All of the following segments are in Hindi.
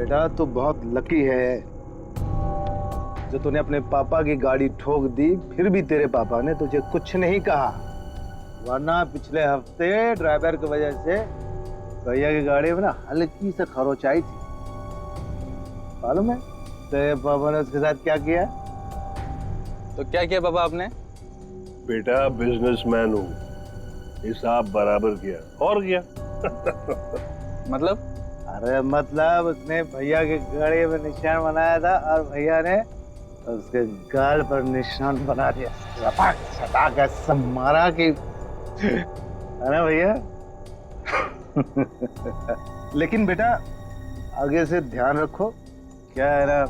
बेटा तू बहुत लकी है जो तूने अपने पापा की गाड़ी ठोक दी, फिर भी तेरे पापा ने तुझे कुछ नहीं कहा। वरना पिछले हफ्ते ड्राइवर की वजह से भैया की गाड़ी में ना हल्की से खरोच आई थी। मालूम है तेरे पापा ने उसके साथ क्या किया? तो क्या किया पापा आपने? बेटा बिजनेसमैन हूँ, हिसाब बराबर किया और किया। मतलब? अरे मतलब उसने भैया की गाड़ी में निशान बनाया था और भैया ने उसके गाल पर निशान बना दिया। सपाक सटाक ऐसा मारा कि, है ना भैया? लेकिन बेटा आगे से ध्यान रखो, क्या है ना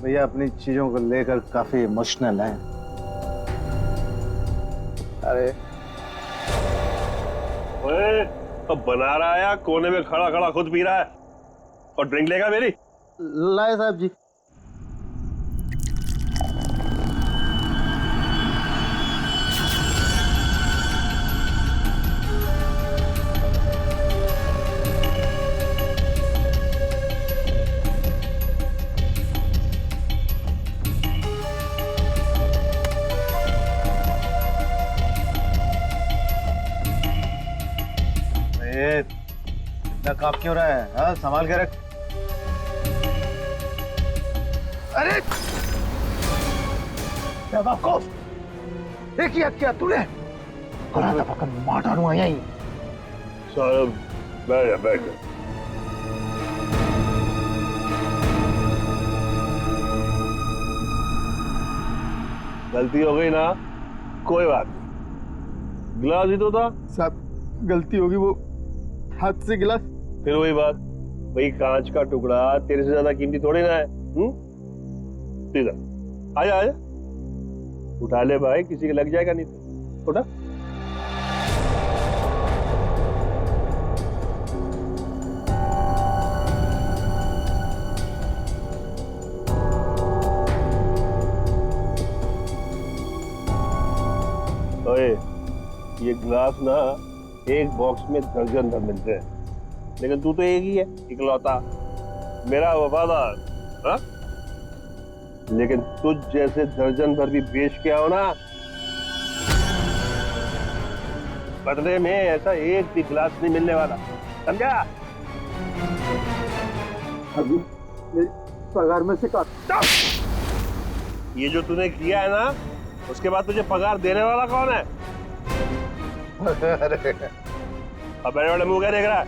भैया अपनी चीजों को लेकर काफी इमोशनल है। अरे ओए, अब बना रहा है कोने में खड़ा खड़ा खुद पी रहा है और ड्रिंक लेगा मेरी? लाए साहब जी। इतना कांप क्यों रहा है? हाँ संभाल के रख। अरे बेवकूफ, देखिए क्या तूने करा था, पकड़ मार डालूंगा यहीं। साहब बैठ जा बैठ जा। गलती हो गई ना, कोई बात नहीं, गिलास ही तो था। साहब गलती होगी, वो हाथ से गिलास। फिर वही बात, भाई कांच का टुकड़ा तेरे से ज्यादा कीमती थोड़ी ना है। सीधा आजा आजा, उठा ले भाई, किसी के लग जाएगा नहीं तो। उठा। ओए, ये ग्लास ना एक बॉक्स में दर्जन भर मिलते हैं, लेकिन तू तो एक ही है, इकलौता मेरा वफादार। हाँ? लेकिन तुझ जैसे दर्जन भर भी बेच के आओ ना, बदले में ऐसा एक भी गिलास नहीं मिलने वाला, समझा? अभी मेरी पगार में से काट। ये जो तूने किया है ना, उसके बाद तुझे पगार देने वाला कौन है? अब बड़े बड़े मुंह क्या देख रहा है?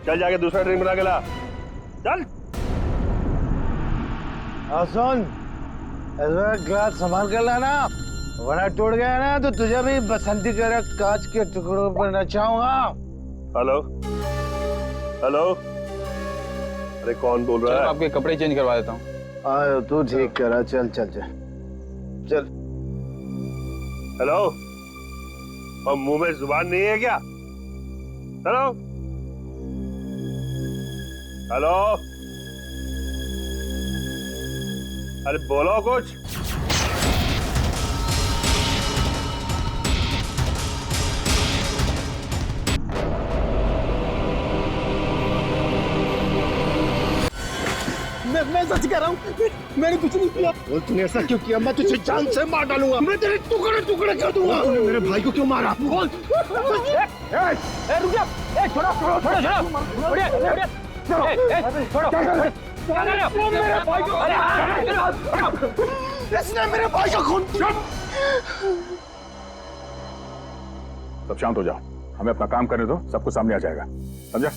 चल जाके दूसरा ड्रिंक बना के ला, चल। सुन, इस बार ग्लास संभाल कर लाना, वरना टूट गया ना तो तुझे भी बसंती कर कांच के टुकड़ों पर नचाऊंगा। हेलो हेलो, अरे कौन बोल रहा है? आपके कपड़े चेंज करवा देता हूँ। तू ठीक करा, चल चल चल चल। हेलो, और मुंह में जुबान नहीं है क्या? हेलो हेलो, अरे बोलो कुछ। मैं सच कह रहा हूँ, मैंने कुछ नहीं किया। बोल तूने ऐसा क्यों किया? मैं तुझे जान से मार डालूंगा, मैं तेरे टुकड़े टुकड़े कर दूंगा। तूने मेरे भाई को क्यों मारा? बोल। रुक जा, छोड़ो छोड़ो छोड़ो इसने मेरे भाई का खून। सब शांत हो जाओ, हमें अपना काम करने दो, सब कुछ सामने आ जाएगा, समझा?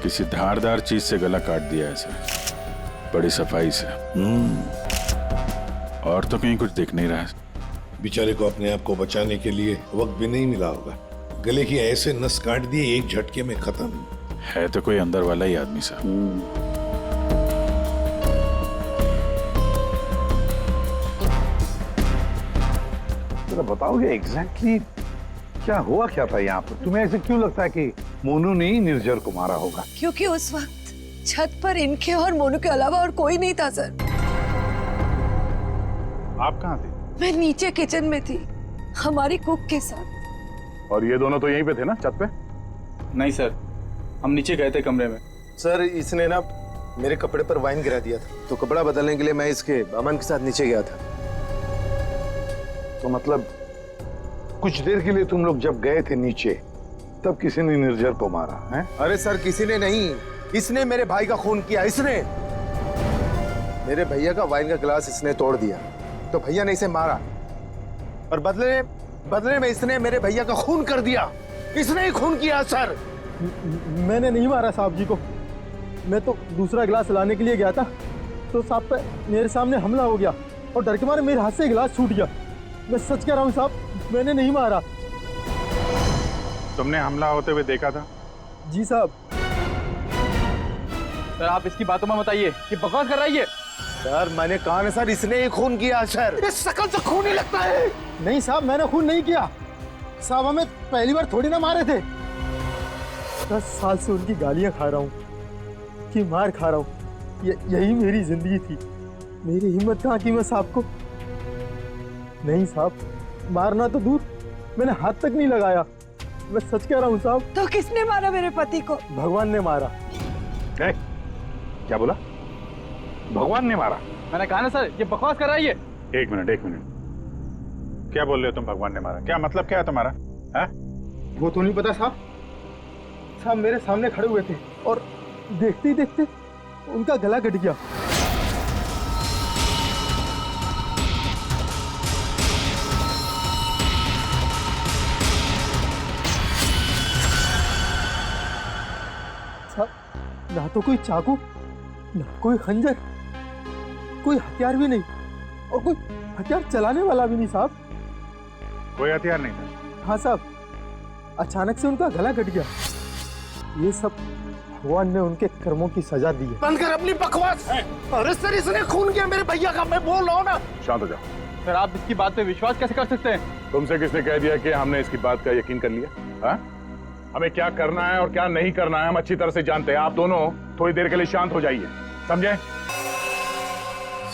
किसी धारदार चीज से गला काट दिया ऐसे, बड़ी सफाई से। और तो कहीं कुछ दिख नहीं रहा है। बेचारे को अपने आप को बचाने के लिए वक्त भी नहीं मिला होगा। गले की ऐसे नस काट दिए एक झटके में खत्म। है तो कोई अंदर वाला ही आदमी साहब। जरा बताओगे एग्जैक्टली क्या हुआ क्या था यहाँ पर? तुम्हें ऐसे क्यों लगता है कि मोनू ने ही निर्जर को मारा होगा? क्योंकि उस वक्त छत पर इनके और मोनू के अलावा और कोई नहीं था सर। आप कहाँ थे? मैं नीचे किचन में थी, हमारी कुक के साथ। और ये दोनों तो यहीं पे थे ना, छत पे? नहीं सर, हम नीचे गए थे कमरे में। सर इसने ना मेरे कपड़े पर वाइन गिरा दिया था, तो कपड़ा बदलने के लिए मैं इसके अमन के साथ नीचे गया था। तो मतलब कुछ देर के लिए तुम लोग जब गए थे नीचे, तब किसी ने निर्जर को मारा है? अरे सर किसी ने नहीं, इसने मेरे भाई का खून किया। इसने मेरे भैया का वाइन का गिलास इसने तोड़ दिया, तो भैया ने इसे मारा और बदले में इसने मेरे भैया का खून कर दिया। इसने ही खून किया सर। मैंने नहीं मारा साहब जी को। मैं तो दूसरा गिलास लाने के लिए गया था, तो साहब पे मेरे सामने हमला हो गया और डर के मारे मेरे हाथ से गिलास छूट गया। मैं सच कह रहा हूँ साहब, मैंने नहीं मारा। तुमने हमला होते हुए देखा था? जी साहब। सर आप इसकी बातों में बताइए कि बकवास कर रही है। सर मैंने कहा ना सर, इसने ही खून किया सर। इस शकल से खून ही लगता है। नहीं साहब, मैंने खून नहीं किया साहब। हमें पहली बार थोड़ी ना मारे थे। 10 साल से उनकी गालियां खा रहा हूँ, कि मार खा रहा हूँ। यही मेरी जिंदगी थी। मेरी हिम्मत कहाँ की मैं साहब को। नहीं साहब, मारना तो दूर, मैंने हाथ तक नहीं लगाया। मैं सच कह रहा हूँ साहब। तो किसने मारा मेरे पति को? भगवान ने मारा। क्या बोला? भगवान ने मारा? मैंने कहा ना सर, ये बकवास कर रही है। एक मिनट, क्या बोल रहे हो तुम? भगवान ने मारा? क्या मतलब क्या है तुम्हारा? है? वो तो नहीं पता साहब। साहब मेरे सामने खड़े हुए थे और देखते ही देखते उनका गला कट गया। साहब ना तो कोई चाकू, ना कोई खंजर, कोई हथियार भी नहीं, और कोई हथियार चलाने वाला भी नहीं साहब। कोई हथियार नहीं था? हाँ साहब, अचानक से उनका गला कट गया। ये सब भगवान ने उनके कर्मों की सजा दी है। बंद कर अपनी बकवास। अरे सर इसने खून किया मेरे भैया का, मैं बोल रहा हूँ ना। शांत हो जाओ। सर आप इसकी बात पे विश्वास कैसे कर सकते हैं? तुमसे किसने कह दिया कि हमने इसकी बात का यकीन कर लिया? हाँ? हमें क्या करना है और क्या नहीं करना है हम अच्छी तरह से जानते हैं। आप दोनों थोड़ी देर के लिए शांत हो जाइए, समझे?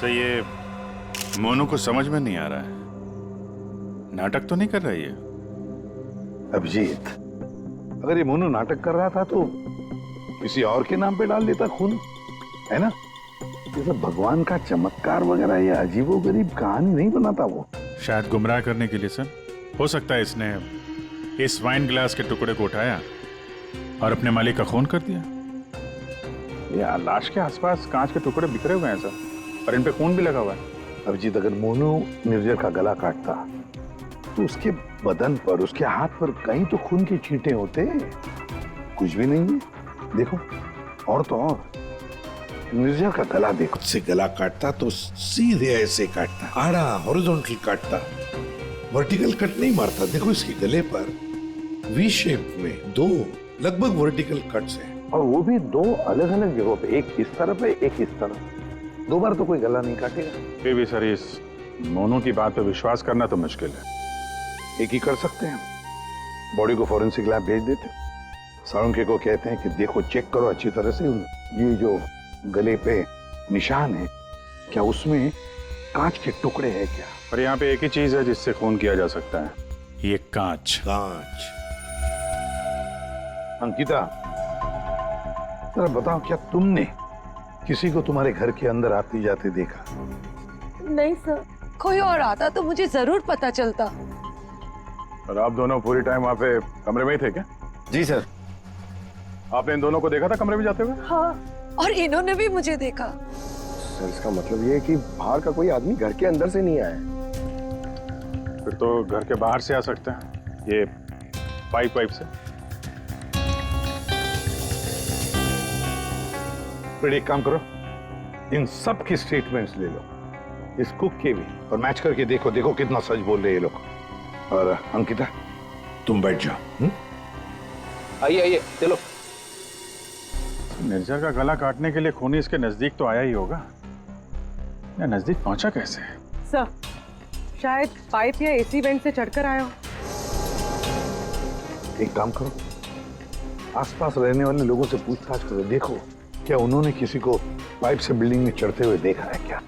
सर ये मोनू को समझ में नहीं आ रहा है, नाटक तो नहीं कर रही है? अभिजीत, अगर ये मोनू नाटक कर रहा था तो किसी और के नाम पे डाल देता खून, है ना? ये सब भगवान का चमत्कार वगैरह ये अजीबोगरीब कहानी नहीं बनाता वो। शायद गुमराह करने के लिए सर। हो सकता है इसने इस वाइन ग्लास के टुकड़े को उठाया और अपने मालिक का खून कर दिया। ये लाश के आसपास कांच के टुकड़े बिखरे हुए हैं सर, और इन पे खून भी लगा हुआ है। अभिजीत, अगर मोनू निर्जर का गला काटता तो उसके बदन पर, उसके हाथ पर कहीं तो खून के छींटे होते। कुछ भी नहीं है। देखो, और तो और निर्जर का गला देखो। से गला काटता तो सीधे ऐसे काटता, आड़ा हॉरिजॉन्टल काटता, वर्टिकल कट नहीं मारता। देखो इसके गले पर वी शेप में 2 लगभग वर्टिकल कट्स हैं, और वो भी 2 अलग अलग जगहों पे, एक इस तरफ है, एक इस तरफ। 2 बार तो कोई गला नहीं काटेगा। फिर भी सर इस मोनू की बात पे विश्वास करना तो मुश्किल है। एक ही कर सकते हैं, बॉडी को फॉरेंसिक लैब भेज देते। साळुंखे को कहते हैं कि देखो, चेक करो अच्छी तरह से, ये जो गले पे निशान है, क्या उसमें कांच के टुकड़े हैं क्या? पर यहाँ पे एक ही चीज है जिससे खून किया जा सकता है, ये कांच। कांच। अंकिता, जरा बताओ, क्या तुमने किसी को तुम्हारे घर के अंदर आती जाते देखा? नहीं सर, कोई और आता तो मुझे जरूर पता चलता। और आप दोनों पूरी टाइम वहाँ पे कमरे में ही थे क्या? जी सर। आपने इन दोनों को देखा था कमरे में जाते हुए? हाँ, और इन्होंने भी मुझे देखा। सर इसका मतलब ये है कि बाहर का कोई आदमी घर के अंदर से नहीं आया। फिर तो घर के बाहर से आ सकते हैं, ये पाइप से। फिर एक काम करो, इन सब की स्टेटमेंट्स ले लो, इस कुक के भी, और मैच करके देखो, देखो कितना सच बोल रहे हैं ये लोग। और अंकिता, तुम बैठ जाओ। आइए चलो। निर्जर का गला काटने के लिए खूनी इसके नजदीक तो आया ही होगा, या नजदीक पहुंचा कैसे? सर, शायद पाइप या एसी वेंट से चढ़कर आया हो। एक काम करो, आसपास रहने वाले लोगों से पूछताछ करो, देखो क्या उन्होंने किसी को पाइप से बिल्डिंग में चढ़ते हुए देखा है क्या?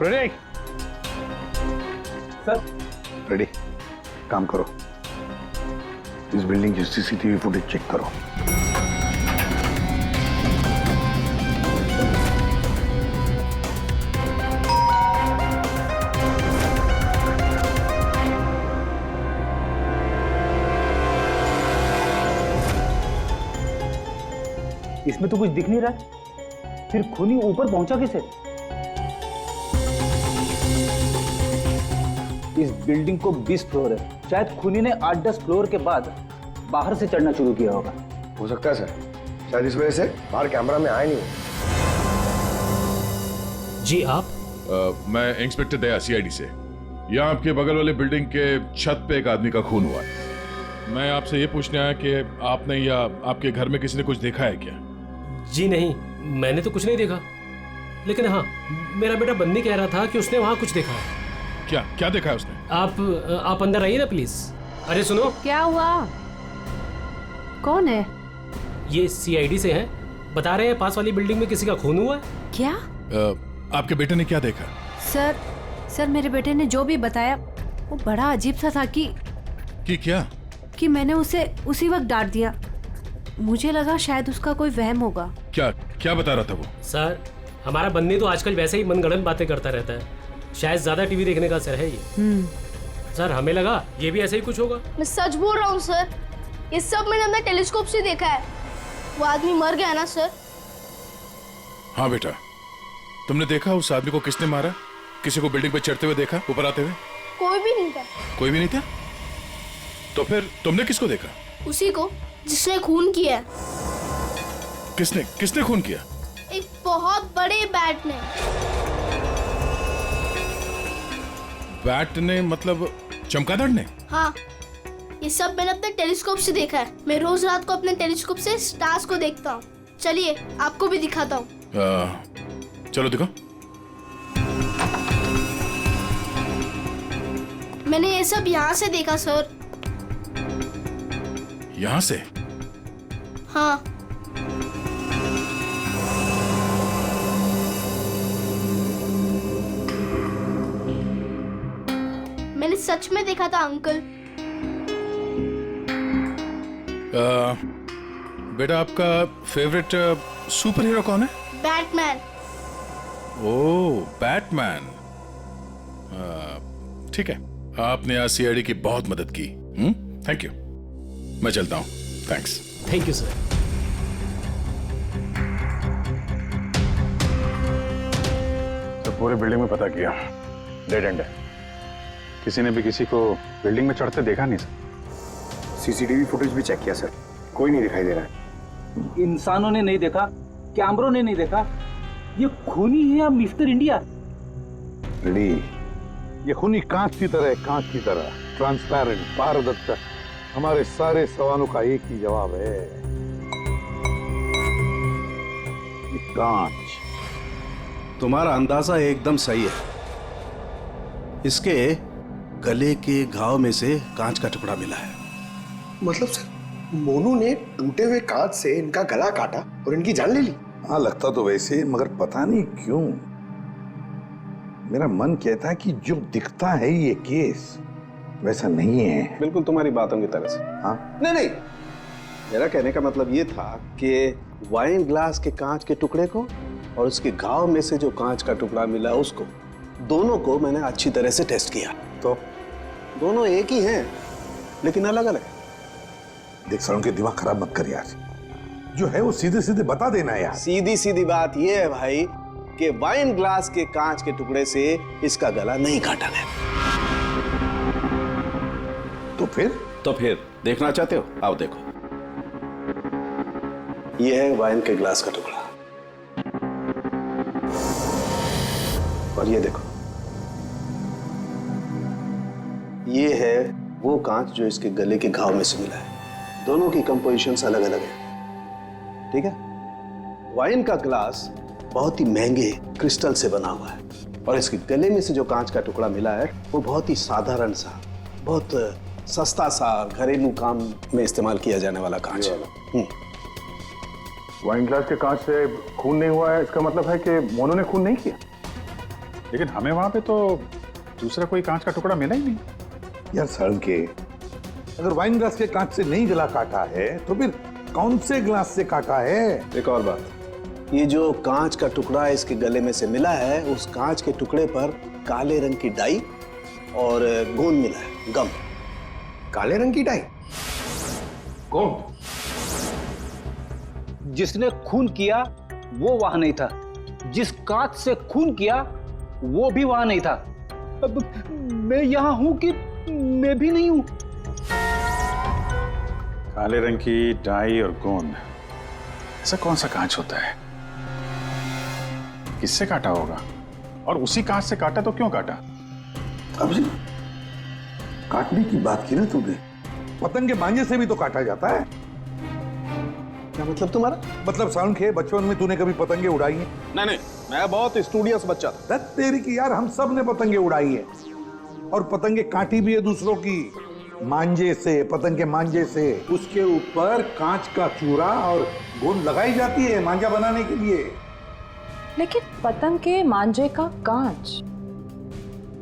रेडी? Sir ready? काम करो, इस बिल्डिंग की सीसीटीवी फुटेज चेक करो। इसमें तो कुछ दिख नहीं रहा, फिर खूनी ऊपर पहुंचा कैसे? इस बिल्डिंग को 20 फ्लोर है, शायद खूनी ने 8-10 फ्लोर के बाद बाहर से चढ़ना शुरू किया होगा। हो सकता है सर, शायद इस वजह से बाहर कैमरा में आया नहीं। जी आप? मैं इंस्पेक्टर दया, सीआईडी से। यहाँ आपके बगल वाले बिल्डिंग के छत पे एक आदमी का खून हुआ है। मैं आपसे ये पूछने आया कि आपने या आपके घर में किसी ने कुछ देखा है क्या? जी नहीं, मैंने तो कुछ नहीं देखा, लेकिन हाँ, मेरा बेटा बन्नी कह रहा था कि उसने वहाँ कुछ देखा है। क्या क्या देखा है उसने? आप अंदर आइए ना प्लीज। अरे सुनो, क्या हुआ? कौन है? ये सीआईडी से हैं, बता रहे हैं पास वाली बिल्डिंग में किसी का खून हुआ है। क्या? आपके बेटे ने क्या देखा? सर मेरे बेटे ने जो भी बताया वो बड़ा अजीब सा था कि क्या? कि मैंने उसे उसी वक्त डांट दिया। मुझे लगा शायद उसका कोई वहम होगा। क्या बता रहा था वो? सर, हमारा बन्नी तो आजकल वैसे ही मनगढ़ंत बातें करता रहता है, शायद ज्यादा टीवी देखने का असर है ये। सर, हमें लगा ये भी ऐसे ही कुछ होगा। मैं सच बोल रहा हूँ सर, ये सब मैंने अपने टेलीस्कोप से देखा है। वो आदमी मर गया ना सर। हाँ बेटा, तुमने देखा उस आदमी को किसने मारा? किसी को बिल्डिंग पे चढ़ते हुए देखा, ऊपर आते हुए? कोई भी नहीं था। कोई भी नहीं था? तो फिर तुमने किसको देखा? उसी को जिसने खून किया। किसने खून किया? एक बहुत बड़े बैट ने। बैट ने मतलब चमगादड़ ने? हाँ, ये सब मैंने अपने टेलीस्कोप से देखा है। मैं रोज रात को अपने टेलीस्कोप से स्टार्स को देखता हूँ। चलिए आपको भी दिखाता हूँ। चलो दिखो। मैंने ये सब यहाँ से देखा सर। यहाँ से? हाँ, मैंने सच में देखा था अंकल। बेटा, आपका फेवरेट सुपर हीरो कौन है? बैटमैन। ओह, बैटमैन। ठीक है, आपने आज सीआईडी की बहुत मदद की। Thank you. मैं चलता हूँ। थैंक्स। Thank you sir. तो पूरे बिल्डिंग में पता किया, डेड एंड है। किसी ने भी किसी को बिल्डिंग में चढ़ते देखा नहीं सर। सीसीटीवी फुटेज भी चेक किया सर, कोई नहीं दिखाई दे रहा है। इंसानों ने नहीं देखा, कैमरों ने नहीं देखा। ये खूनी है या मिस्टर इंडिया? रेडी? ये खूनी कांच की तरह है, कांच की तरह ट्रांसपेरेंट, पारदर्शी। हमारे सारे सवालों का एक ही जवाब है, ये कांच। तुम्हारा अंदाजा एकदम सही है। इसके गले के घाव में से कांच का टुकड़ा मिला है। मतलब सर, मोनू ने टूटे हुए कांच से इनका गला काटा और इनकी जान ले ली? हाँ, लगता तो वैसे, मगर पता नहीं क्यों मेरा मन कहता है कि जो दिखता है ये केस वैसा नहीं है। बिल्कुल तुम्हारी बातों की तरह से। हाँ? नहीं, मेरा कहने का मतलब ये था कि वाइन ग्लास के कांच के टुकड़े को और उसके घाव में से जो कांच का टुकड़ा मिला उसको, दोनों को मैंने अच्छी तरह से टेस्ट किया। तो दोनों एक ही हैं, लेकिन अलग अलग। देख सर, उनके दिमाग खराब मत कर यार। जो है वो सीधे सीधे बता देना यार। सीधी सीधी बात यह है भाई कि वाइन ग्लास के कांच के टुकड़े से इसका गला नहीं काटा गया। तो फिर देखना चाहते हो? आओ देखो, यह है वाइन के ग्लास का टुकड़ा और ये देखो, ये है वो कांच जो इसके गले के घाव में से मिला है। दोनों की कंपोजिशंस अलग अलग है, ठीक है? वाइन का ग्लास बहुत ही महंगे क्रिस्टल से बना हुआ है और इसके गले में से जो कांच का टुकड़ा मिला है वो बहुत ही साधारण सा, बहुत सस्ता सा, घरेलू काम में इस्तेमाल किया जाने वाला कांच है। वाइन ग्लास के कांच से खून नहीं हुआ है, इसका मतलब है कि मोनू ने खून नहीं किया। लेकिन हमें वहां पे तो दूसरा कोई कांच का टुकड़ा मिला ही नहीं। यार साळुंखे, अगर वाइन ग्लास के कांच से नहीं गला काटा है तो फिर कौन से ग्लास से काटा है? एक और बात, ये जो कांच का टुकड़ा इसके गले में से मिला है, उस कांच के टुकड़े पर काले रंग की डाई और गोंद मिला है, गम। काले रंग की डाई? कौन? जिसने खून किया वो वहां नहीं था, जिस कांच से खून किया वो भी वहां नहीं था। अब मैं यहां हूं कि मैं भी नहीं हूं। काले रंग की डाई और गोंद, ऐसा कौन सा कांच होता है? किससे काटा होगा? और उसी कांच से काटा तो क्यों काटा? अब जी काटने की बात की ना तुमने, पतंग के मांझे से भी तो काटा जाता है। क्या मतलब तुम्हारा? मतलब साळुंखे, बचपन में तूने कभी पतंगे उड़ाई हैं? नहीं, मैं बहुत स्टूडियस बच्चा था। धत तेरी की यार, हम सब ने पतंगे उड़ाई है और पतंगे काटी भी है दूसरों की, मांझे से, पतंग के मांझे से। उसके ऊपर कांच का चूरा और गोंद लगाई जाती है मांझा बनाने के लिए। लेकिन पतंग के मांझे का कांच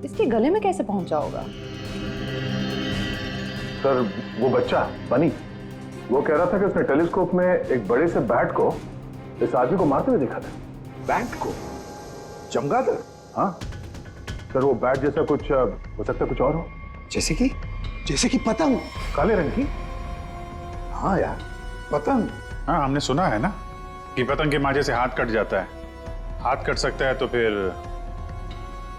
इसके गले में कैसे पहुंचा होगा? सर, वो बच्चा बनी, वो कह रहा था कि उसने टेलीस्कोप में एक बड़े से बैट को इस आदमी को मारते हुए देखा था। बैट को? चमगादड़? हाँ सर, वो बैट जैसा कुछ हो सकता है, कुछ और हो। जैसे कि पतंग काले रंग की? हाँ यार, पतंग। हाँ, हमने सुना है ना कि पतंग के मांझे से हाथ कट जाता है। हाथ कट सकता है तो फिर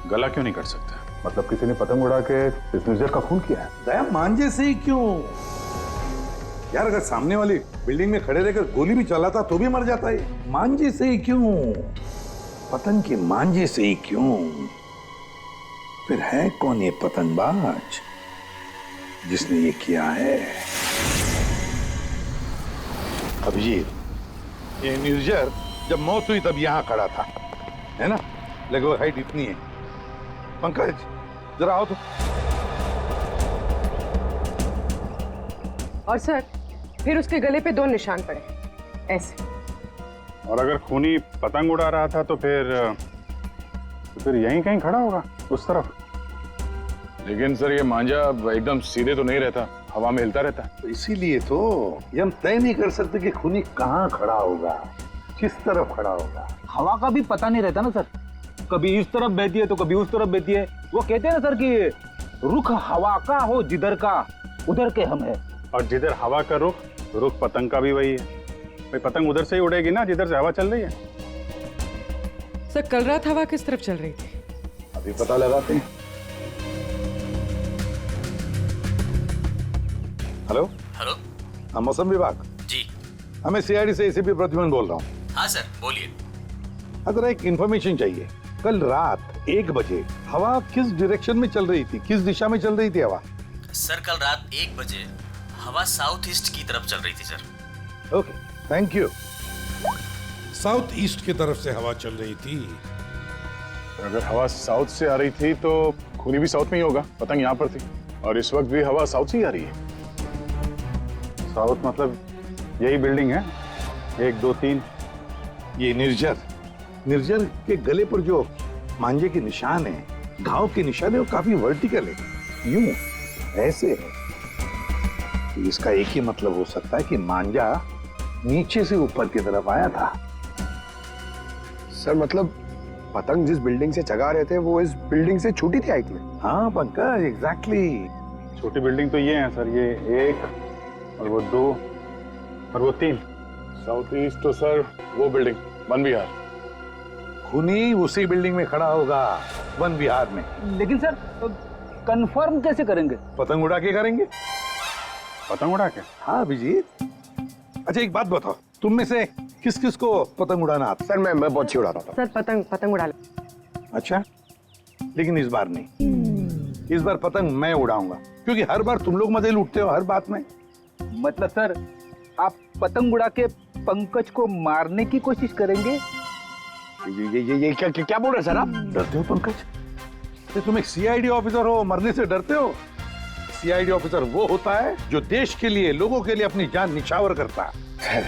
गला क्यों नहीं कट सकता? मतलब किसी ने पतंग उड़ा के इस निर्जर का खून किया है? दया, मांझे से ही क्यों यार? अगर सामने वाली बिल्डिंग में खड़े रहकर गोली भी चलाता तो भी मर जाता है। मांझे से ही क्यों? पतंग के मांझे से ही क्यों? फिर है कौन ये पतंगबाज जिसने ये किया है? अभिजीत, ये निर्जर जब मौत हुई तब यहां खड़ा था, है ना? लगभग हाइट इतनी है। पंकज, जरा आओ तो। और सर, फिर उसके गले पे 2 निशान पड़े, ऐसे। और अगर खूनी पतंग उड़ा रहा था तो फिर यहीं कहीं खड़ा होगा, उस तरफ। लेकिन सर ये मांझा एकदम सीधे तो नहीं रहता, हवा में हिलता रहता है। तो इसीलिए तो ये हम तय नहीं कर सकते कि खूनी कहाँ खड़ा होगा, किस तरफ खड़ा होगा। हवा का भी पता नहीं रहता ना सर, कभी इस तरफ बहती है तो कभी उस तरफ बहती है। वो कहते हैं ना सर कि रुख हवा का हो जिधर का उधर के हम है। और जिधर हवा का रुख पतंग का भी वही है। भाई पतंग उधर से ही उड़ेगी ना जिधर से हवा चल रही है। सर, कल रात हवा किस तरफ चल रही थी? अभी पता लगाते हैं। हेलो हेलो, हाँ, मौसम विभाग जी। हमें सीआईडी से एसीपी प्रद्युमन बोल रहा हूँ। हाँ सर, बोलिए। अगर एक इंफॉर्मेशन चाहिए, कल रात 1 बजे हवा किस डायरेक्शन में चल रही थी, किस दिशा में चल रही थी हवा? सर, कल रात 1 बजे हवा साउथ ईस्ट की तरफ चल रही थी sir. Okay, thank you. South east की तरफ से हवा चल रही थी। अगर हवा साउथ से आ रही थी तो खूनी भी साउथ में ही होगा, पतंग यहाँ पर थी और इस वक्त भी हवा साउथ से ही आ रही है। साउथ मतलब यही बिल्डिंग है, 1 2 3। ये निर्जर के गले पर जो मांझे के निशान है, घाव के निशान है, वो काफी वर्टिकल है, यूं ऐसे है। तो इसका एक ही मतलब हो सकता है कि मांझा नीचे से ऊपर की तरफ आया था। सर मतलब पतंग जिस बिल्डिंग से चगा रहे थे वो इस बिल्डिंग से छोटी थी हाइट में? हाँ पंकज, एग्जैक्टली। छोटी बिल्डिंग तो ये है सर, ये 1 और वो 2 और वो 3। साउथ ईस्ट तो सर वो बिल्डिंग वन विहार। खूनी उसी बिल्डिंग में खड़ा होगा, वन विहार में। लेकिन सर कंफर्म कैसे करेंगे? पतंग उड़ा के करेंगे। पतंग उड़ा के? हाँ अभिजीत। अच्छा एक बात बताओ, तुम में से किस किस को पतंग उड़ाना आता? सर मैं बहुत अच्छी उड़ाता था। सर, पतंग उड़ा ले। अच्छा, लेकिन इस बार नहीं। इस बार पतंग मैं उड़ाऊंगा, क्योंकि हर बार तुम लोग मजे लूटते हो हर बात में। मतलब सर, आप पतंग उड़ा के पंकज को मारने की कोशिश करेंगे? ये क्या बोल रहे सर आप? डरते हो पंकज? तो तुम एक सीआईडी ऑफिसर हो, मरने से डरते हो? सीआईडी ऑफिसर वो होता है जो देश के लिए, लोगों के लिए अपनी जान निछावर करता है।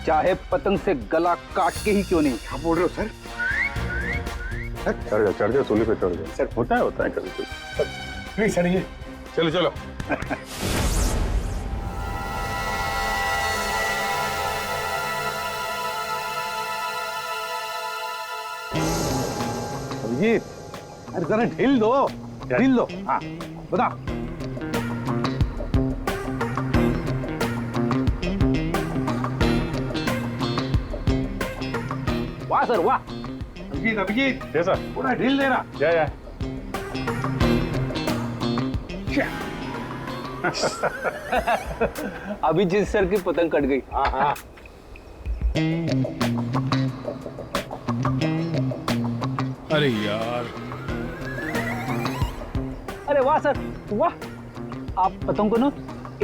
चाहे पतंग से गला काट के ही क्यों नहीं। क्या बोल रहे हो सर? चढ़ जा सूली पे चढ़ जा। सर होता है कभी कभी। प्लीज चढ़िए। चलो चलो। अभिजीत, अरे जरा ढील दो, ढील दो। हाँ बता। वाह सर वाह। अभिजीत अभिजीत, जैसा पूरा ढील देना। जा। अभिजीत सर की पतंग कट गई। हाँ हाँ। अरे यार, अरे वाह सर वाह, आप पतंग को ना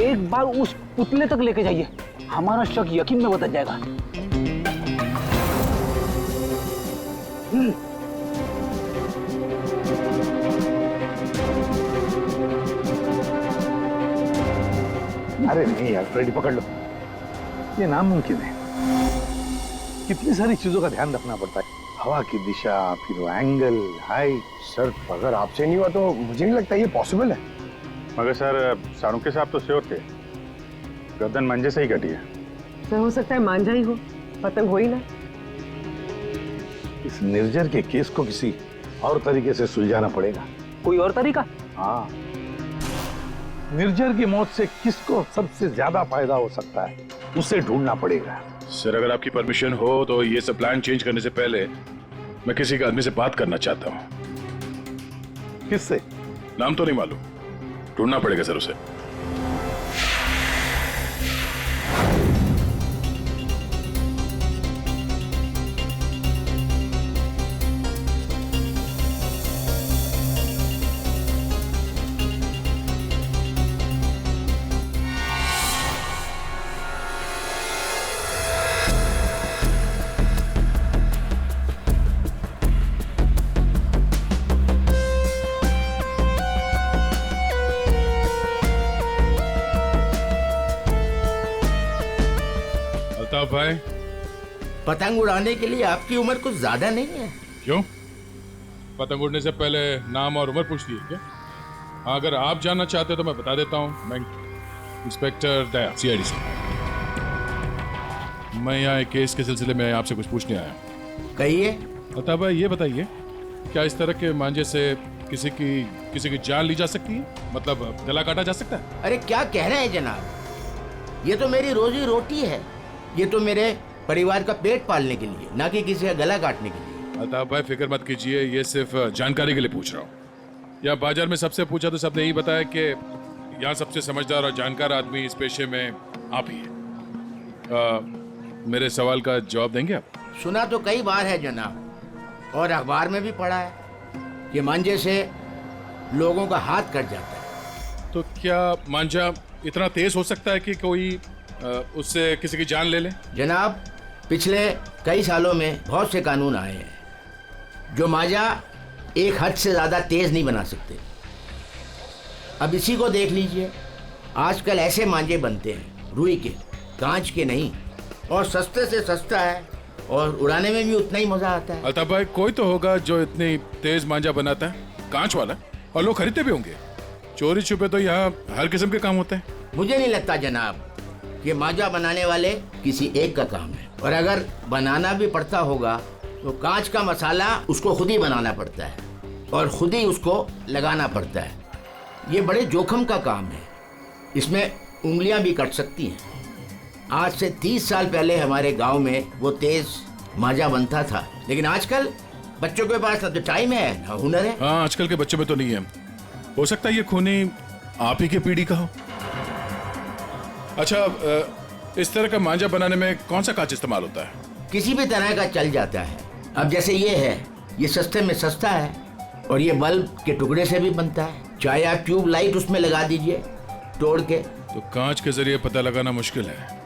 एक बार उस पुतले तक लेके जाइए, हमारा शक यकीन में बदल जाएगा। अरे नहीं यार, फ्रेडी पकड़ लो। ये नामुमकिन है। कितनी सारी चीजों का ध्यान रखना पड़ता है, हवा की दिशा, फिर वो एंगल, हाइट। सर अगर आपसे नहीं हुआ तो मुझे नहीं लगता ये पॉसिबल है। मगर सर सारुंके साहब तो श्योर थे, गर्दन मंजे से ही कटी है। सर हो सकता है मांझा ही हो, पतंग हो ही ना। इस निर्जर के केस को किसी और तरीके से सुलझाना पड़ेगा। कोई और तरीका? हाँ, निर्जर की मौत से किसको सबसे ज्यादा फायदा हो सकता है, उसे ढूंढना पड़ेगा। सर अगर आपकी परमिशन हो तो ये सब प्लान चेंज करने से पहले मैं किसी के आदमी से बात करना चाहता हूँ। किससे? नाम तो नहीं मालूम, ढूंढना पड़ेगा सर उसे। अल्ताफ भाई, पतंग उड़ाने के लिए आपकी उम्र कुछ ज्यादा नहीं है। क्यों? पतंग उड़ने से पहले नाम और उम्र पूछती है क्या? हाँ, अगर आप जानना चाहते तो मैं बता देता हूँ। मैं इंस्पेक्टर दया, सीआईडी से। मैं यहाँ एक केस के सिलसिले में आपसे कुछ पूछने आया हूँ। कहिए। अल्ताफ भाई ये बताइए, क्या इस तरह के मांझे से किसी की जान ली जा सकती है? मतलब गला काटा जा सकता है? अरे क्या कह रहे हैं जनाब, ये तो मेरी रोजी रोटी है, ये तो मेरे परिवार का पेट पालने के लिए, ना कि किसी का गला काटने के लिए। अल्ताफ भाई फिक्र मत कीजिए, ये सिर्फ जानकारी के लिए पूछ रहा हूँ। या बाजार में सबसे पूछा तो सबने यही बताया कि यहाँ सबसे समझदार और जानकार आदमी इस पेशे में आप ही हैं। मेरे सवाल का जवाब देंगे आप? सुना तो कई बार है जनाब, और अखबार में भी पढ़ा है कि मांझे से लोगों का हाथ कट जाता है। तो क्या मांझा इतना तेज हो सकता है कि कोई उससे किसी की जान ले ले? जनाब पिछले कई सालों में बहुत से कानून आए हैं जो मांझा एक हद से ज्यादा तेज नहीं बना सकते। अब इसी को देख लीजिए, आजकल ऐसे मांझे बनते हैं रुई के, कांच के नहीं, और सस्ते से सस्ता है और उड़ाने में भी उतना ही मजा आता है। अल्ताफ भाई कोई तो होगा जो इतनी तेज मांझा बनाता है, कांच वाला, और लोग खरीदते भी होंगे। चोरी छुपे तो यहाँ हर किस्म के काम होते हैं। मुझे नहीं लगता जनाब कि मांझा बनाने वाले किसी एक का काम है, और अगर बनाना भी पड़ता होगा तो कांच का मसाला उसको खुद ही बनाना पड़ता है और खुद ही उसको लगाना पड़ता है। ये बड़े जोखिम का काम है, इसमें उंगलियां भी कट सकती हैं। आज से 30 साल पहले हमारे गांव में वो तेज मांझा बनता था, लेकिन आजकल बच्चों के पास ना तो टाइम है ना हुनर है। हाँ, आजकल के बच्चों में तो नहीं है। हो सकता है ये खूनी आप ही के पीढ़ी का हो। अच्छा, इस तरह का मांझा बनाने में कौन सा कांच इस्तेमाल होता है? किसी भी तरह का चल जाता है। अब जैसे ये है, ये सस्ते में सस्ता है और ये बल्ब के टुकड़े से भी बनता है। चाहे आप ट्यूब लाइट उसमें लगा दीजिए तोड़ के। तो कांच के जरिए पता लगाना मुश्किल है।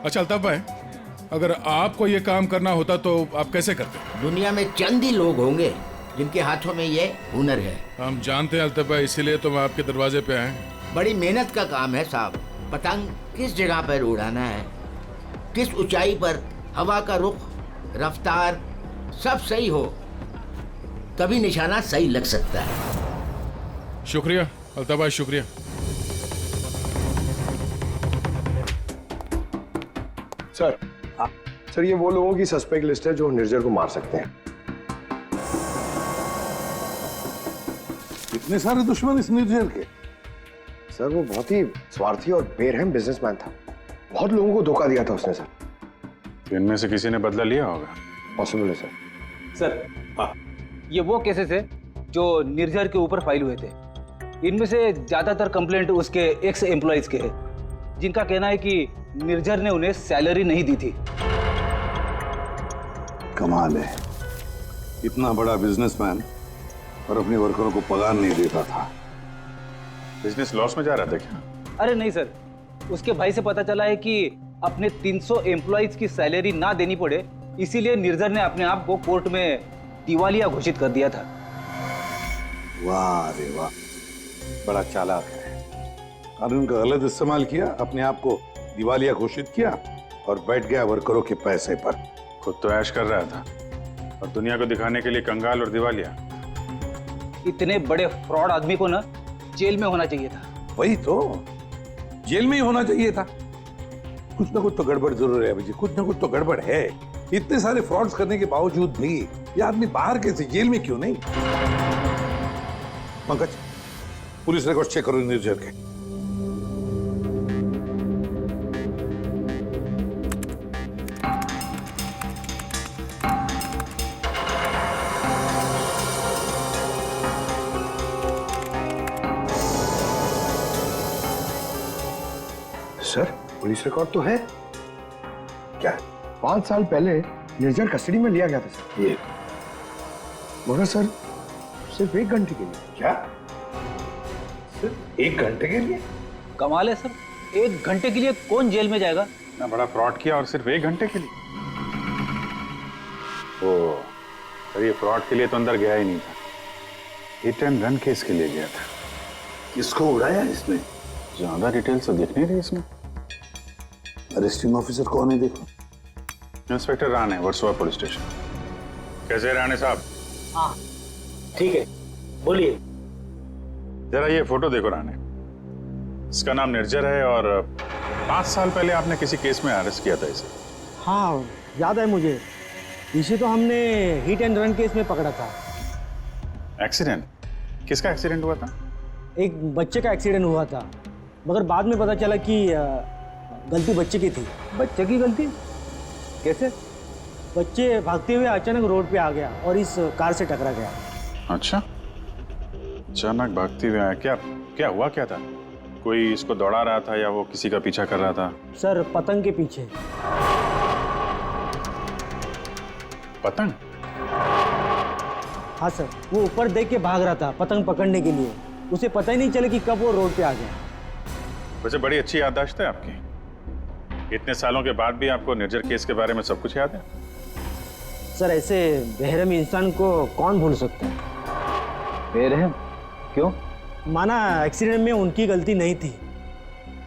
अच्छा अल्ताफ भाई, अगर आपको ये काम करना होता तो आप कैसे करते? दुनिया में चंद ही लोग होंगे जिनके हाथों में ये हुनर है। हम जानते हैं अल्ताफ भाई, इसीलिए तो मैं आपके दरवाजे पे आए। बड़ी मेहनत का काम है साहब। पतंग किस जगह पर उड़ाना है, किस ऊंचाई पर, हवा का रुख, रफ्तार सब सही हो, तभी निशाना सही लग सकता है। शुक्रिया अल्ताफ भाई, शुक्रिया। सर सर ये वो लोगों की सस्पेक्ट लिस्ट है जो निर्जर को मार सकते हैं। इतने सारे दुश्मन इस निर्जर के? सर वो बहुत ही स्वार्थी और बेरहम बिजनेसमैन था, बहुत लोगों को धोखा दिया था उसने सर। तो इनमें से किसी ने बदला लिया होगा। पॉसिबल है सर। सर ये वो केसेस है जो निर्जर के ऊपर फाइल हुए थे। इनमें से ज्यादातर कंप्लेंट उसके एक्स एम्प्लॉइज के हैं, जिनका कहना है कि निर्जर ने उन्हें सैलरी नहीं दी थी। कमाल है, इतना बड़ा बिजनेसमैन और अपने वर्करों को पगार नहीं देता था। बिजनेस लॉस में जा रहा था क्या? अरे नहीं सर, उसके भाई से पता चला है कि अपने 300 एम्प्लॉइज की सैलरी ना देनी पड़े, इसीलिए निर्जर ने अपने आप को कोर्ट में दिवालिया घोषित कर दिया था। वाह रे वाह, बड़ा चालाक है। कानून का गलत इस्तेमाल किया, अपने आप को दिवालिया घोषित किया और बैठ गया वर्करों के पैसे पर। खुद तो ऐश कर रहा था और दुनिया को दिखाने के लिए कंगाल और दिवालिया। इतने बड़े फ्रॉड आदमी को ना जेल में होना चाहिए था। वही तो, जेल में ही होना चाहिए था। कुछ ना कुछ तो गड़बड़ जरूर है अभिजीत, कुछ ना कुछ तो गड़बड़ है। इतने सारे फ्रॉड्स करने के बावजूद भी ये आदमी बाहर कैसे, जेल में क्यों नहीं? पंकज, पुलिस रिकॉर्ड चेक करो निर्जर के। सर पुलिस रिकॉर्ड तो है। क्या 5 साल पहले निर्जर कस्टडी में लिया गया था सर, ये मगर सर सिर्फ 1 घंटे के लिए। क्या सिर्फ 1 घंटे के लिए? कमाल है सर, 1 घंटे के लिए कौन जेल में जाएगा? इतना बड़ा फ्रॉड किया और सिर्फ 1 घंटे के लिए? ओ, पर ये फ्रॉड के लिए तो अंदर गया ही नहीं था, हिट एंड रन केस के लिए गया था। किसको उड़ाया इसने? ज्यादा डिटेल्स तो दिख नहीं रही इसमें। अरेस्टिंग ऑफिसर कौन है देखो? Inspector Rane, Versova police station. कैसे राणे साहब? हाँ ठीक है, बोलिए। जरा ये फोटो देखो राणे, इसका नाम निर्जर है और 5 साल पहले आपने किसी केस में अरेस्ट किया था इसे। हाँ याद है मुझे, इसे तो हमने हिट एंड रन केस में पकड़ा था। एक्सीडेंट? किसका एक्सीडेंट हुआ था? एक बच्चे का एक्सीडेंट हुआ था, मगर बाद में पता चला कि गलती बच्चे की थी। बच्चे की गलती? कैसे? बच्चे भागते हुए अचानक रोड पे आ गया और इस कार से टकरा गया। अच्छा, अचानक भागते हुए आया। क्या क्या हुआ, क्या था? कोई इसको दौड़ा रहा था या वो किसी का पीछा कर रहा था? सर पतंग के पीछे। पतंग? हाँ सर, वो ऊपर देख के भाग रहा था पतंग पकड़ने के लिए, उसे पता ही नहीं चला कि कब वो रोड पे आ गया। वैसे बड़ी अच्छी याददाश्त है आपकी, इतने सालों के बाद भी आपको निर्जर केस के बारे में सब कुछ याद है। सर ऐसे बेरहम इंसान को कौन भूल सकता है? बेरहम? क्यों? माना एक्सीडेंट में उनकी गलती नहीं थी,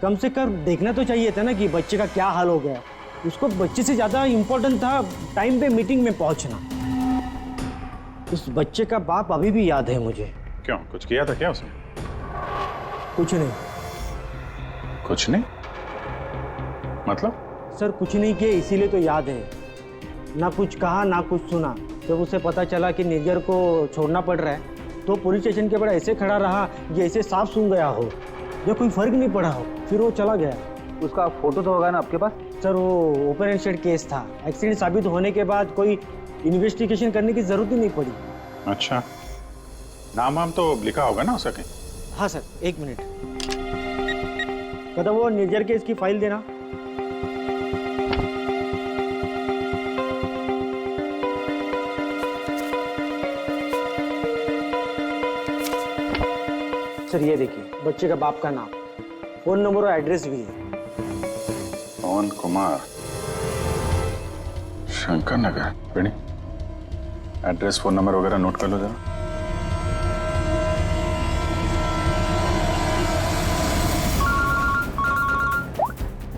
कम से कम देखना तो चाहिए था ना कि बच्चे का क्या हाल हो गया। उसको बच्चे से ज़्यादा इम्पोर्टेंट था टाइम पे मीटिंग में पहुंचना। उस बच्चे का बाप अभी भी याद है मुझे। क्यों, कुछ किया था क्या उसने? कुछ नहीं। कुछ नहीं मतलब? सर कुछ नहीं किया, इसीलिए तो याद है। ना कुछ कहा ना कुछ सुना। जब उसे पता चला कि निर्जर को छोड़ना पड़ रहा है तो पुलिस स्टेशन के बाहर ऐसे खड़ा रहा जैसे सांप सूंघ गया हो, जो कोई फर्क नहीं पड़ा हो, फिर वो चला गया। उसका फोटो तो होगा ना आपके पास? सर वो ओपन एंड शेड केस था, एक्सीडेंट साबित होने के बाद कोई इन्वेस्टिगेशन करने की जरूरत ही नहीं पड़ी। अच्छा, नाम वाम तो लिखा होगा ना उसका कहीं? हाँ सर, 1 मिनट। कदम वो निर्जर केस की फाइल देना। सर ये देखिए, बच्चे का बाप का नाम, फोन नंबर और एड्रेस भी है। पवन कुमार, शंकर नगर। बेटी, एड्रेस फोन नंबर वगैरह नोट कर लो जरा।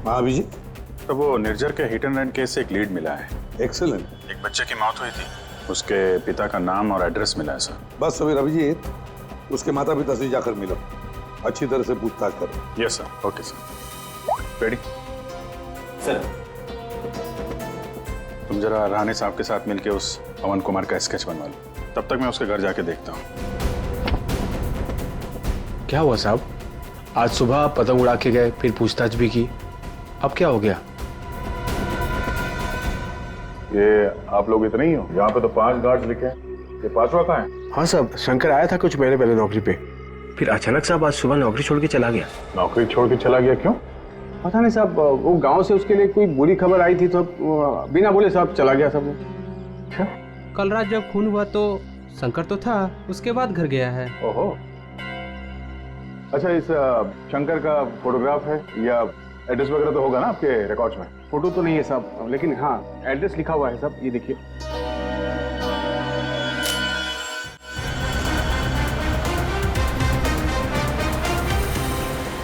हाँ अभिजीत। तो वो निर्जर के हिट एंड रन केस से एक लीड मिला है। एक्सीलेंट। एक बच्चे की मौत हुई थी, उसके पिता का नाम और एड्रेस मिला है सर। बस अभी अभिजीत उसके माता पिता से जाकर मिलो, अच्छी तरह से पूछताछ करो। Yes sir. Okay sir. Ready sir. तुम जरा राणे साहब के साथ मिलके उस पवन कुमार का स्केच बनवा लो, तब तक मैं उसके घर जाके देखता हूँ। क्या हुआ साहब? आज सुबह आप पतंग उड़ा के गए, फिर पूछताछ भी की, अब क्या हो गया? ये आप लोग इतने ही हो? यहाँ पे तो 5 गार्ड्स लिखे हैं, ये 5वां कहाँ है? हाँ साहब, शंकर आया था कुछ महीने पहले नौकरी पे, फिर अचानक साहब आज सुबह नौकरी छोड़ के चला गया। नौकरी छोड़ के चला गया क्यों? पता नहीं साहब, वो गांव से उसके लिए कोई बुरी खबर आई थी तो बिना बोले साहब चला गया सब। अच्छा, कल रात जब खून हुआ तो शंकर तो था, उसके बाद घर गया है। ओहो। अच्छा, इस शंकर का फोटोग्राफ है या एड्रेस वगैरह तो होगा ना आपके रिकॉर्ड्स में? फोटो तो नहीं है साहब, लेकिन हाँ एड्रेस लिखा हुआ है साहब, ये देखिए।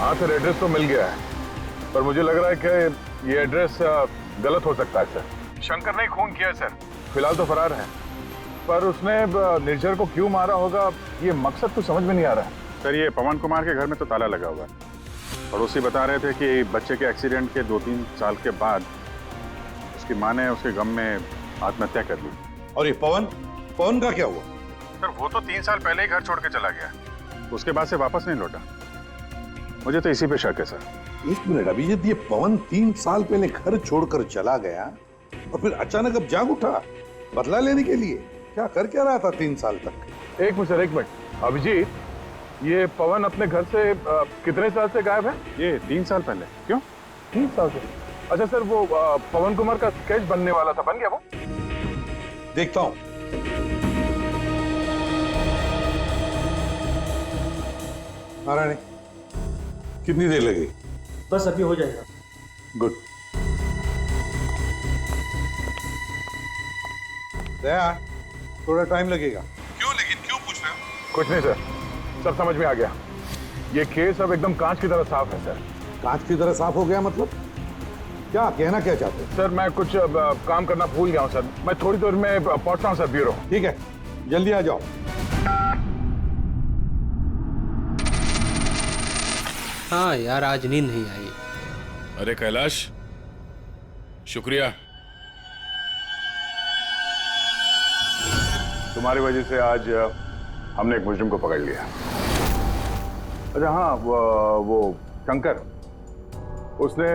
हाँ सर, एड्रेस तो मिल गया है, पर मुझे लग रहा है कि ये एड्रेस गलत हो सकता है सर। शंकर ने खून किया है सर, फिलहाल तो फरार है, पर उसने निर्जर को क्यों मारा होगा ये मकसद तो समझ में नहीं आ रहा है। सर, ये पवन कुमार के घर में तो ताला लगा हुआ है। पड़ोसी बता रहे थे कि बच्चे के एक्सीडेंट के 2-3 साल के बाद उसकी माँ ने उसके गम में आत्महत्या कर ली। और ये पवन का क्या हुआ? सर, वो तो 3 साल पहले ही घर छोड़ के चला गया, उसके बाद से वापस नहीं लौटा। मुझे तो इसी पे शक है सर। 1 मिनट अभिजीत, ये पवन 3 साल पहले घर छोड़कर चला गया और फिर अचानक अब जाग उठा बदला लेने के लिए? क्या कर क्या रहा था 3 साल तक? एक मिनट सर, एक मिनट। अभिजीत, ये पवन अपने घर से कितने साल से गायब है? ये 3 साल पहले। क्यों 3 साल से? अच्छा सर, वो पवन कुमार का स्केच बनने वाला था, बन गया वो? देखता हूं। नारायण, कितनी देर लगेगी? बस अभी हो जाएगा। गुड। दया, थोड़ा टाइम लगेगा। क्यों, लेकिन क्यों पूछ रहे हो? कुछ नहीं सर, सब समझ में आ गया। ये केस अब एकदम कांच की तरह साफ है सर। कांच की तरह साफ हो गया मतलब? क्या कहना क्या चाहते हैं? सर, मैं कुछ काम करना भूल गया हूँ सर, मैं थोड़ी देर में पहुंचता हूँ सर ब्यूरो। ठीक है, जल्दी आ जाओ। हाँ यार, आज नींद नहीं आई। अरे कैलाश, शुक्रिया। तुम्हारी वजह से आज हमने एक मुजरिम को पकड़ लिया। अच्छा हाँ, वो शंकर, उसने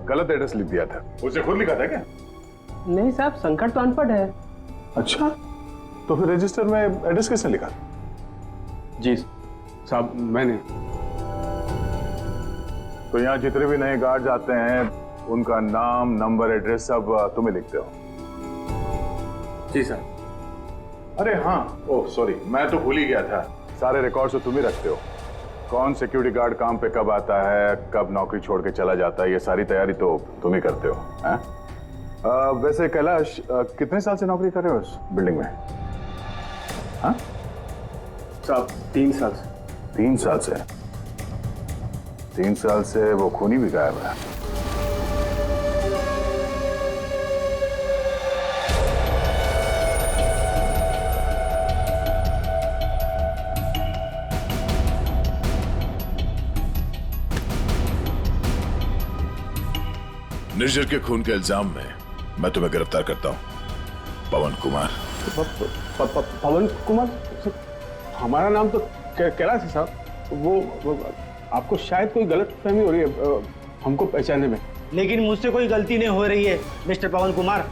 गलत एड्रेस लिख दिया था। उसे खुद लिखा था क्या? नहीं साहब, शंकर तो अनपढ़ है। अच्छा, तो फिर रजिस्टर में एड्रेस किसने लिखा? जी साहब, मैंने। तो यहाँ जितने भी नए गार्ड्स आते हैं उनका नाम, नंबर, एड्रेस सब तुम्हें लिखते हो? जी सर। अरे हाँ, ओह सॉरी, मैं तो भूल ही गया था, सारे रिकॉर्ड्स तो तुम ही रखते हो। कौन सिक्योरिटी गार्ड काम पे कब आता है, कब नौकरी छोड़ के चला जाता है, ये सारी तैयारी तो तुम ही करते हो। वैसे कैलाश, कितने साल से नौकरी कर रहे हो इस बिल्डिंग में? हाँ साहब, 3 साल से। 3 साल से? 3 साल से वो खूनी भी गायब है। निर्जर के खून के इल्जाम में मैं तुम्हें गिरफ्तार करता हूं, पवन कुमार। पवन कुमार? हमारा नाम तो कैलाश है साहब। वो आपको शायद कोई गलत फहमी हो रही है हमको पहचानने में। लेकिन मुझसे कोई गलती नहीं हो रही है मिस्टर पवन कुमार।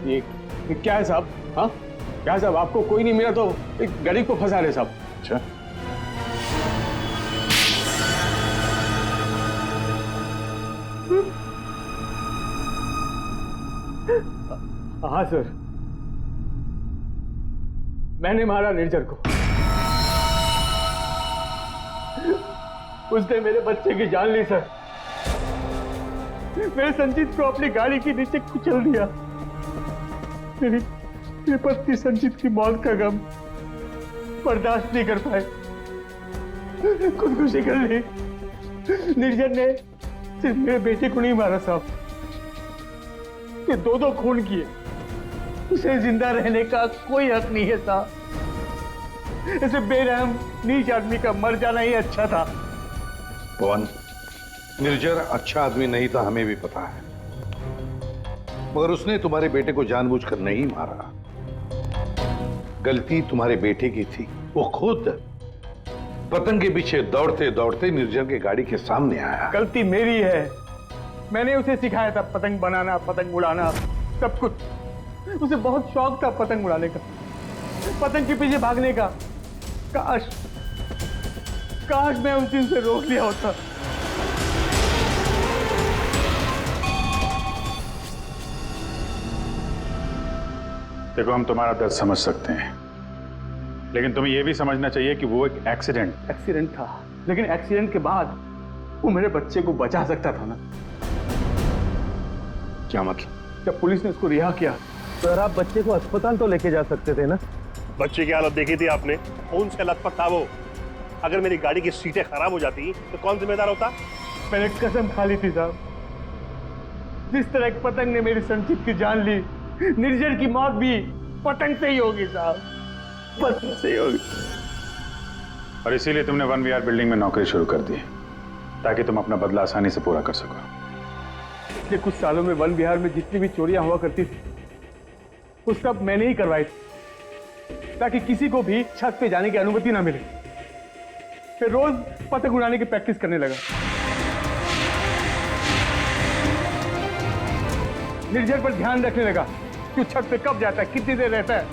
ये क्या है साहब? हाँ क्या साहब, आपको कोई नहीं मिला तो एक गरीब को फंसा रहे साहब। अच्छा, हाँ सर, मैंने मारा निर्जर को। उसने मेरे बच्चे की जान ली सर। मेरे संजीत को अपनी गाड़ी के नीचे कुचल दिया। मेरी पत्नी संजीत की मौत का गम बर्दाश्त नहीं कर पाए, खुदकुशी कर ली। निर्जर ने सिर्फ मेरे बेटे को नहीं मारा साहब, ये 2 खून किए। उसे जिंदा रहने का कोई हक नहीं है साहब। ऐसे बेरहम नीच आदमी का मर जाना ही अच्छा था। पवन, निर्जर अच्छा आदमी नहीं था, हमें भी पता है, मगर उसने तुम्हारे बेटे को जानबूझकर नहीं मारा। गलती तुम्हारे बेटे की थी। वो खुद पतंग के पीछे दौड़ते दौड़ते निर्जर की गाड़ी के सामने आया। गलती मेरी है। मैंने उसे सिखाया था पतंग बनाना, पतंग उड़ाना, सब कुछ। उसे बहुत शौक था पतंग उड़ाने का, पतंग के पीछे भागने का। काश मैं उस दिन से रोक लिया होता। देखो, हम तुम्हारा दर्द समझ सकते हैं, लेकिन तुम्हें यह भी समझना चाहिए कि वो एक एक्सीडेंट था, लेकिन एक्सीडेंट के बाद वो मेरे बच्चे को बचा सकता था ना। क्या मतलब? जब पुलिस ने उसको रिहा किया तो आप बच्चे को अस्पताल तो लेके जा सकते थे ना। बच्चे की हालत देखी थी आपने, कौन सा लथपथ था वो। अगर मेरी गाड़ी की सीटें खराब हो जाती तो कौन जिम्मेदार होता? मैंने कसम खा ली थी साहब, जिस तरह एक पतंग ने मेरी संचित की जान ली, निर्जर की मौत भी पतंग से ही होगी साहब, पतंग से ही होगी। और इसीलिए तुमने 1VR बिल्डिंग में नौकरी शुरू कर दी, ताकि तुम अपना बदला आसानी से पूरा कर सको। पिछले कुछ सालों में वन विहार में जितनी भी चोरियां हुआ करती थी, वो सब मैंने ही करवाई थी, ताकि किसी को भी छत पे जाने की अनुमति ना मिले। फिर रोज पतंग उड़ाने की प्रैक्टिस करने लगा। निर्जर पर ध्यान रखने लगा कि छत पे कब जाता है, कितनी देर रहता है।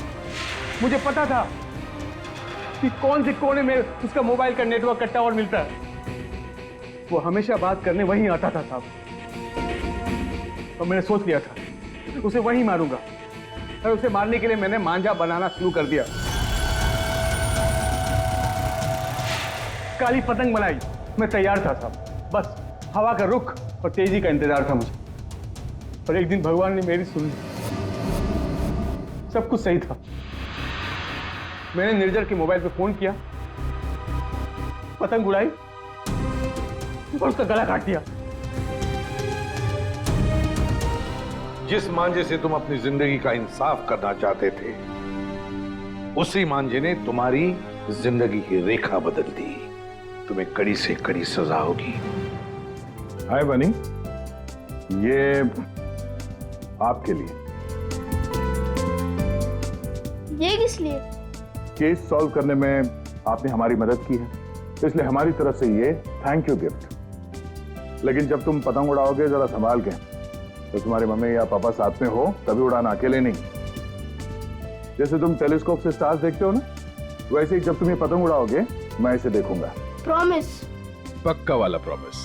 मुझे पता था कि कौन से कोने में उसका मोबाइल का नेटवर्क का टावर मिलता है। वो हमेशा बात करने वहीं आता था साहब, और मैंने सोच लिया था उसे वहीं मारूंगा। और उसे मारने के लिए मैंने मांझा बनाना शुरू कर दिया। काली पतंग बनाई, मैं तैयार था साहब, बस हवा का रुख और तेजी का इंतजार था मुझे। और एक दिन भगवान ने मेरी सुन ली, सब कुछ सही था। मैंने निर्जर के मोबाइल पे फोन किया, पतंग उड़ाई और उसका गला काट दिया। जिस मांझे से तुम अपनी जिंदगी का इंसाफ करना चाहते थे, उसी मांझे ने तुम्हारी जिंदगी की रेखा बदल दी। तुम्हें कड़ी से कड़ी सजा होगी। हाय बनी, ये आपके लिए। ये किस लिए? केस सॉल्व करने में आपने हमारी मदद की है, इसलिए हमारी तरफ से ये थैंक यू गिफ्ट। लेकिन जब तुम पतंग उड़ाओगे जरा संभाल के, तो तुम्हारी मम्मी या पापा साथ में हो तभी उड़ाना, अकेले नहीं। जैसे तुम टेलीस्कोप से स्टार्स देखते हो ना, वैसे ही जब तुम ये पतंग उड़ाओगे मैं इसे देखूंगा। प्रॉमिस? पक्का वाला प्रॉमिस।